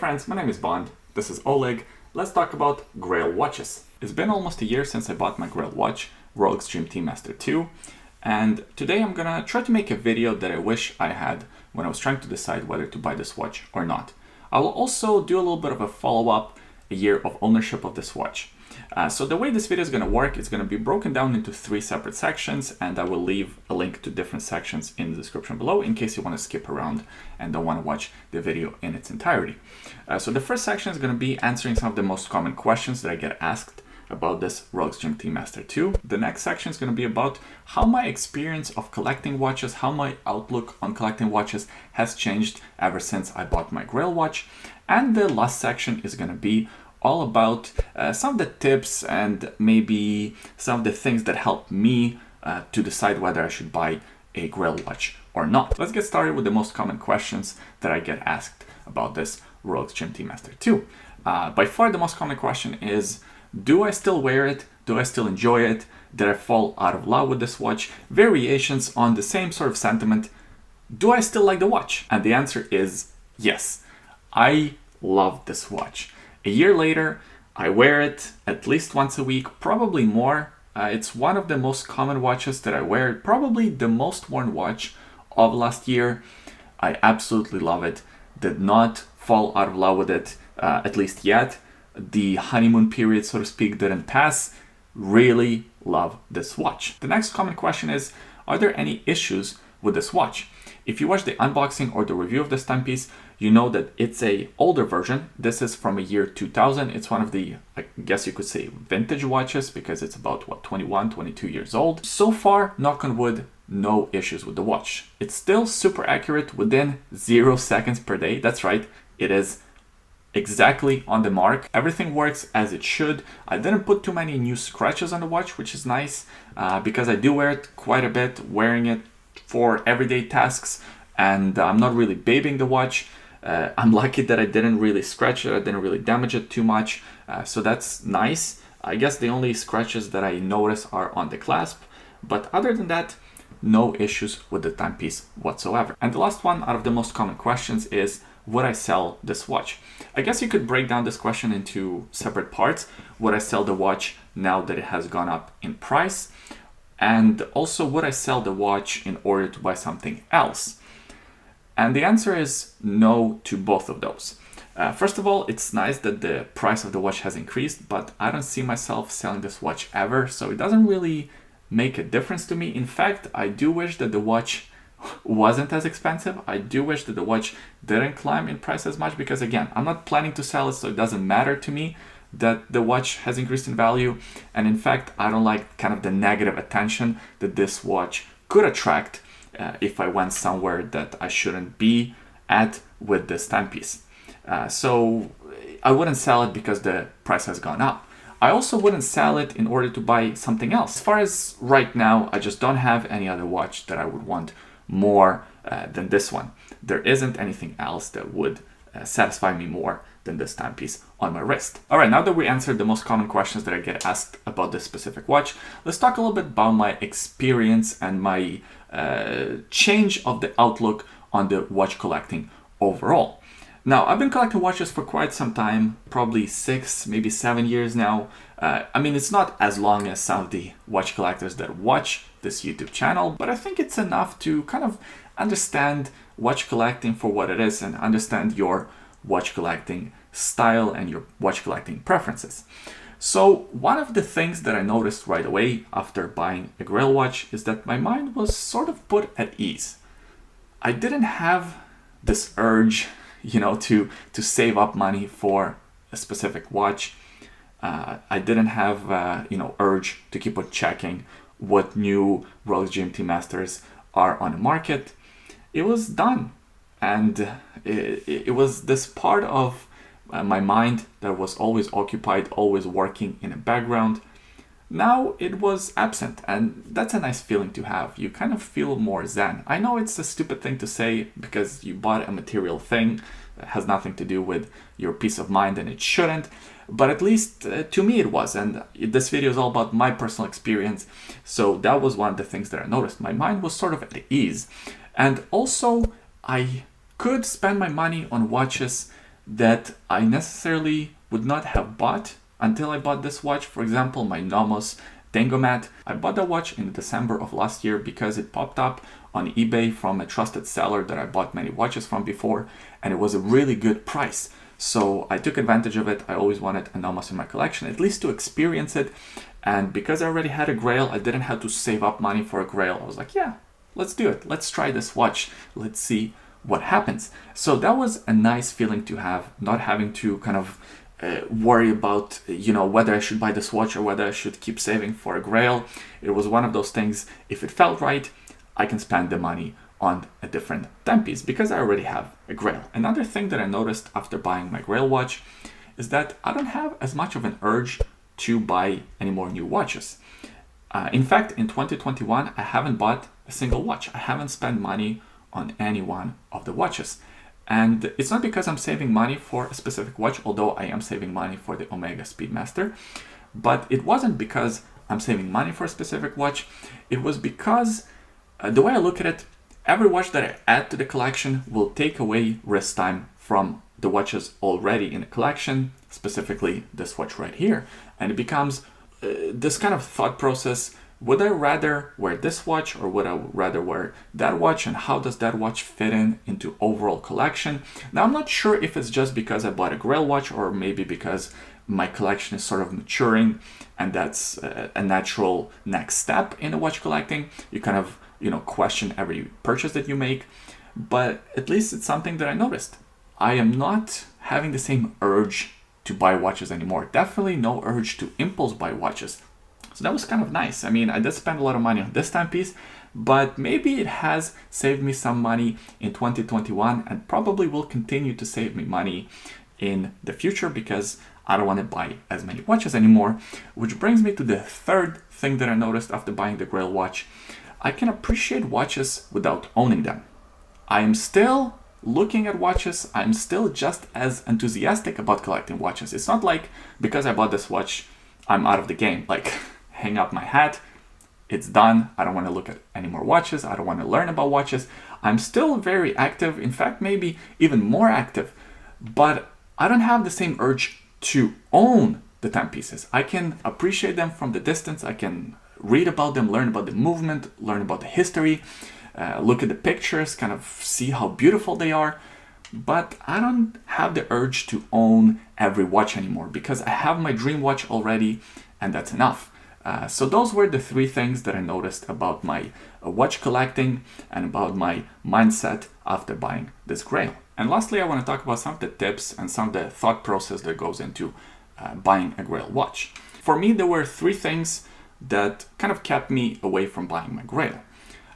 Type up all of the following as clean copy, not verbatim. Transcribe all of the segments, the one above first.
friends, my name is Bond, this is Oleg. Let's talk about GRAIL watches. It's been almost a year since I bought my GRAIL watch, Rolex GMT Master 2, and today I'm gonna try to make a video that I wish I had when I was trying to decide whether to buy this watch or not. I will also do a little bit of a follow-up, a year of ownership of this watch. So the way this video is going to work, it's going to be broken down into 3 separate sections, and I will leave a link to different sections in the description below in case you want to skip around and don't want to watch the video in its entirety. So the first section is going to be answering some of the most common questions that I get asked about this Rolex GMT Master 2. The next section is going to be about how my experience of collecting watches, how my outlook on collecting watches has changed ever since I bought my GRAIL watch. And the last section is going to be all about some of the tips and maybe some of the things that helped me to decide whether I should buy a GRAIL watch or not. Let's get started with the most common questions that I get asked about this Rolex GMT Master 2. By far the most common question is, do I still wear it? Do I still enjoy it? Did I fall out of love with this watch? Variations on the same sort of sentiment. Do I still like the watch? And the answer is yes. I love this watch. A year later, I wear it at least once a week, probably more. It's one of the most common watches that I wear, probably the most worn watch of last year. I absolutely love it. Did not fall out of love with it, at least yet. The honeymoon period, so to speak, didn't pass. Really love this watch. The next common question is, are there any issues with this watch? If you watch the unboxing or the review of this timepiece, you know that it's a older version. This is from a year 2000. It's one of the, I guess you could say, vintage watches because it's about, 21, 22 years old. So far, knock on wood, no issues with the watch. It's still super accurate within 0 seconds per day. That's right, it is exactly on the mark. Everything works as it should. I didn't put too many new scratches on the watch, which is nice because I do wear it quite a bit, wearing it for everyday tasks, and I'm not really babying the watch. I'm lucky that I didn't really scratch it, I didn't really damage it too much, so that's nice. I guess the only scratches that I notice are on the clasp, but other than that, no issues with the timepiece whatsoever. And the last one out of the most common questions is, would I sell this watch? I guess you could break down this question into separate parts. Would I sell the watch now that it has gone up in price? And also, would I sell the watch in order to buy something else? And the answer is no to both of those. First of all, it's nice that the price of the watch has increased, but I don't see myself selling this watch ever, so it doesn't really make a difference to me. In fact, I do wish that the watch wasn't as expensive. I do wish that the watch didn't climb in price as much because, again, I'm not planning to sell it, so it doesn't matter to me that the watch has increased in value. And in fact, I don't like kind of the negative attention that this watch could attract if I went somewhere that I shouldn't be at with this timepiece. So I wouldn't sell it because the price has gone up. I also wouldn't sell it in order to buy something else. As far as right now, I just don't have any other watch that I would want more than this one. There isn't anything else that would satisfy me more than this timepiece on my wrist. All right, now that we answered the most common questions that I get asked about this specific watch, let's talk a little bit about my experience and my change of the outlook on the watch collecting overall. Now, I've been collecting watches for quite some time, probably 6, maybe 7 years now. I mean, it's not as long as some of the watch collectors that watch this YouTube channel, but I think it's enough to kind of understand watch collecting for what it is and understand your watch collecting style and your watch collecting preferences. So one of the things that I noticed right away after buying a GRAIL watch is that my mind was sort of put at ease. I didn't have this urge, to save up money for a specific watch. I didn't have, urge to keep on checking what new Rolex GMT Masters are on the market. It was done. And it was this part of my mind that was always occupied, always working in the background. Now it was absent, and that's a nice feeling to have. You kind of feel more zen. I know it's a stupid thing to say because you bought a material thing that has nothing to do with your peace of mind, and it shouldn't. But at least to me it was, and this video is all about my personal experience. So that was one of the things that I noticed. My mind was sort of at ease. And also, I could spend my money on watches that I necessarily would not have bought until I bought this watch. For example, my Nomos Tangomat. I bought the watch in December of last year because it popped up on eBay from a trusted seller that I bought many watches from before, and it was a really good price. So I took advantage of it. I always wanted a Nomos in my collection, at least to experience it. And because I already had a GRAIL, I didn't have to save up money for a GRAIL. I was like, yeah, let's do it. Let's try this watch. Let's see what happens. So that was a nice feeling to have, not having to kind of worry about, whether I should buy this watch or whether I should keep saving for a GRAIL. It was one of those things, if it felt right, I can spend the money on a different timepiece because I already have a GRAIL. Another thing that I noticed after buying my GRAIL watch is that I don't have as much of an urge to buy any more new watches. In fact, in 2021, I haven't bought a single watch. I haven't spent money on any one of the watches. And it's not because I'm saving money for a specific watch, although I am saving money for the Omega Speedmaster, but it wasn't because I'm saving money for a specific watch. It was because the way I look at it, every watch that I add to the collection will take away wrist time from the watches already in the collection, specifically this watch right here. And it becomes this kind of thought process. Would I rather wear this watch or would I rather wear that watch, and how does that watch fit into overall collection? Now, I'm not sure if it's just because I bought a GRAIL watch or maybe because my collection is sort of maturing and that's a natural next step in the watch collecting. You kind of, question every purchase that you make, but at least it's something that I noticed. I am not having the same urge to buy watches anymore. Definitely no urge to impulse buy watches. So that was kind of nice. I mean, I did spend a lot of money on this timepiece, but maybe it has saved me some money in 2021 and probably will continue to save me money in the future because I don't want to buy as many watches anymore. Which brings me to the third thing that I noticed after buying the GRAIL watch. I can appreciate watches without owning them. I am still looking at watches. I'm still just as enthusiastic about collecting watches. It's not like because I bought this watch, I'm out of the game. Like, hang up my hat, it's done. I don't want to look at any more watches. I don't want to learn about watches. I'm still very active. In fact, maybe even more active, but I don't have the same urge to own the timepieces. I can appreciate them from the distance. I can read about them, learn about the movement, learn about the history, look at the pictures, kind of see how beautiful they are. But I don't have the urge to own every watch anymore because I have my dream watch already and that's enough. So those were the three things that I noticed about my watch collecting and about my mindset after buying this GRAIL. And lastly, I want to talk about some of the tips and some of the thought process that goes into buying a GRAIL watch. For me, there were three things that kind of kept me away from buying my GRAIL.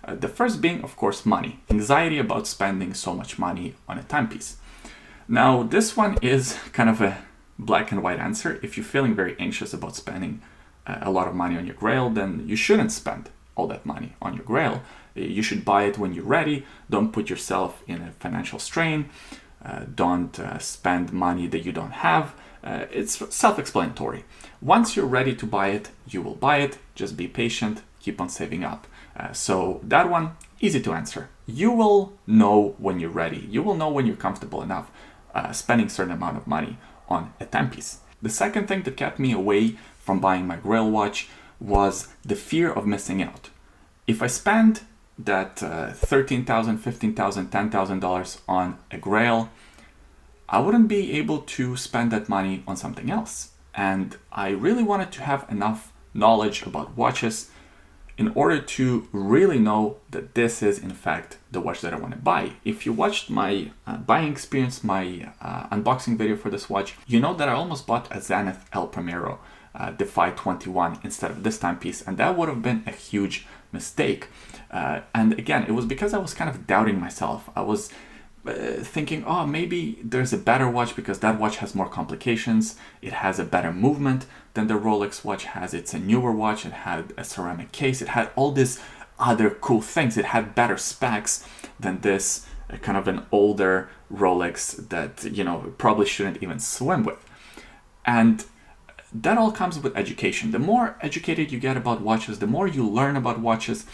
The first being, of course, money. Anxiety about spending so much money on a timepiece. Now, this one is kind of a black and white answer. If you're feeling very anxious about spending a lot of money on your GRAIL, then you shouldn't spend all that money on your GRAIL. You should buy it when you're ready. Don't put yourself in a financial strain. Don't spend money that you don't have. It's self-explanatory. Once you're ready to buy it, you will buy it. Just be patient, keep on saving up. So that one, easy to answer. You will know when you're ready. You will know when you're comfortable enough spending a certain amount of money on a timepiece. The second thing that kept me away from buying my GRAIL watch was the fear of missing out. If I spend that $13,000, $15,000, $10,000 on a GRAIL, I wouldn't be able to spend that money on something else. And I really wanted to have enough knowledge about watches in order to really know that this is in fact the watch that I want to buy. If you watched my buying experience, my unboxing video for this watch, you know that I almost bought a Zenith El Primero Defy 21 instead of this timepiece, and that would have been a huge mistake. And again, it was because I was kind of doubting myself. I was thinking, oh, maybe there's a better watch because that watch has more complications. It has a better movement than the Rolex watch has. It's a newer watch. It had a ceramic case. It had all these other cool things. It had better specs than this kind of an older Rolex that, probably shouldn't even swim with. And that all comes with education. The more educated you get about watches, the more you learn about watches,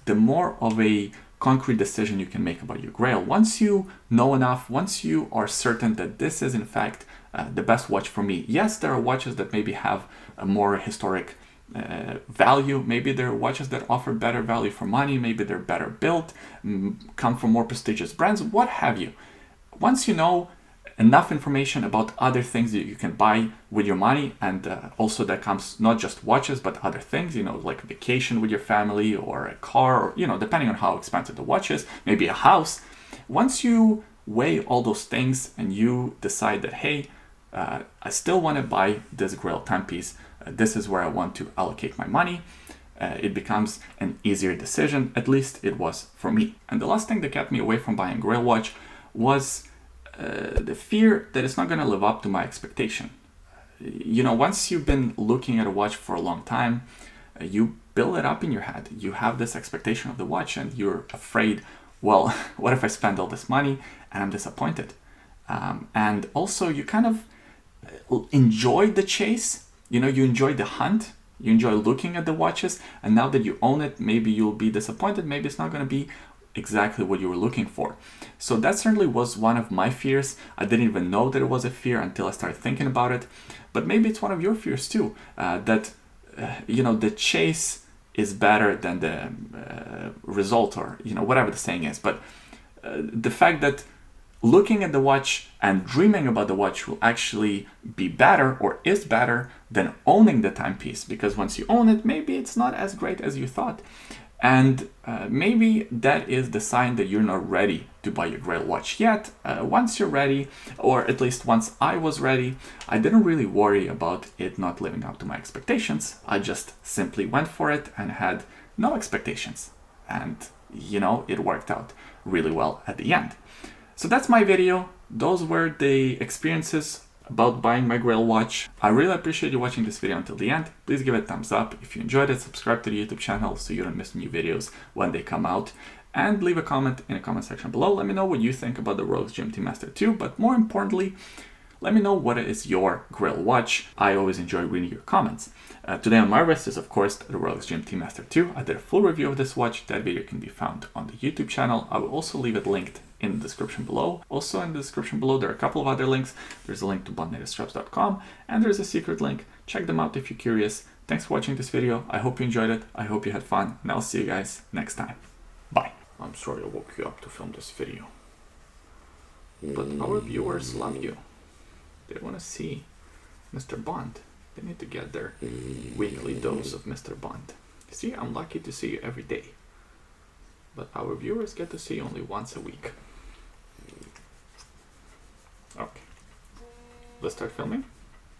the more of a concrete decision you can make about your Grail. Once you know enough, once you are certain that this is in fact the best watch for me. Yes, there are watches that maybe have a more historic value. Maybe there are watches that offer better value for money. Maybe they're better built, come from more prestigious brands, what have you. Once you know enough information about other things that you can buy with your money, and also that comes not just watches but other things, you know, like a vacation with your family or a car, or, you know, depending on how expensive the watch is, maybe a house. Once you weigh all those things and you decide that, hey, I still want to buy this GRAIL timepiece, this is where I want to allocate my money, it becomes an easier decision. At least it was for me. And the last thing that kept me away from buying a GRAIL watch was the fear that it's not going to live up to my expectation. You know, once you've been looking at a watch for a long time, you build it up in your head. You have this expectation of the watch and you're afraid, well, what if I spend all this money and I'm disappointed? And also you kind of enjoy the chase. You know, you enjoy the hunt. You enjoy looking at the watches. And now that you own it, maybe you'll be disappointed. Maybe it's not going to be exactly what you were looking for. So that certainly was one of my fears. I didn't even know that it was a fear until I started thinking about it. But maybe it's one of your fears too, that you know, the chase is better than the result, or, you know, whatever the saying is. But the fact that looking at the watch and dreaming about the watch will actually be better, or is better, than owning the timepiece, because once you own it, maybe it's not as great as you thought. And maybe that is the sign that you're not ready to buy your GRAIL watch yet. Once you're ready, or at least once I was ready, I didn't really worry about it not living up to my expectations. I just simply went for it and had no expectations. And, you know, it worked out really well at the end. So that's my video. Those were the experiences about buying my GRAIL watch. I really appreciate you watching this video until the end. Please give it a thumbs up. If you enjoyed it, subscribe to the YouTube channel so you don't miss new videos when they come out. And leave a comment in the comment section below. Let me know what you think about the Rolex GMT Master 2, but more importantly, let me know what is your GRAIL watch. I always enjoy reading your comments. Today on my wrist is, of course, the Rolex GMT Master 2. I did a full review of this watch. That video can be found on the YouTube channel. I will also leave it linked in the description below. Also in the description below, there are a couple of other links. There's a link to bondnativesstraps.com, and there's a secret link. Check them out if you're curious. Thanks for watching this video. I hope you enjoyed it. I hope you had fun, and I'll see you guys next time. Bye. I'm sorry I woke you up to film this video, but our viewers love you. They want to see Mr. Bond. They need to get their weekly dose of Mr. Bond. See, I'm lucky to see you every day, but our viewers get to see you only once a week. Okay, let's start filming.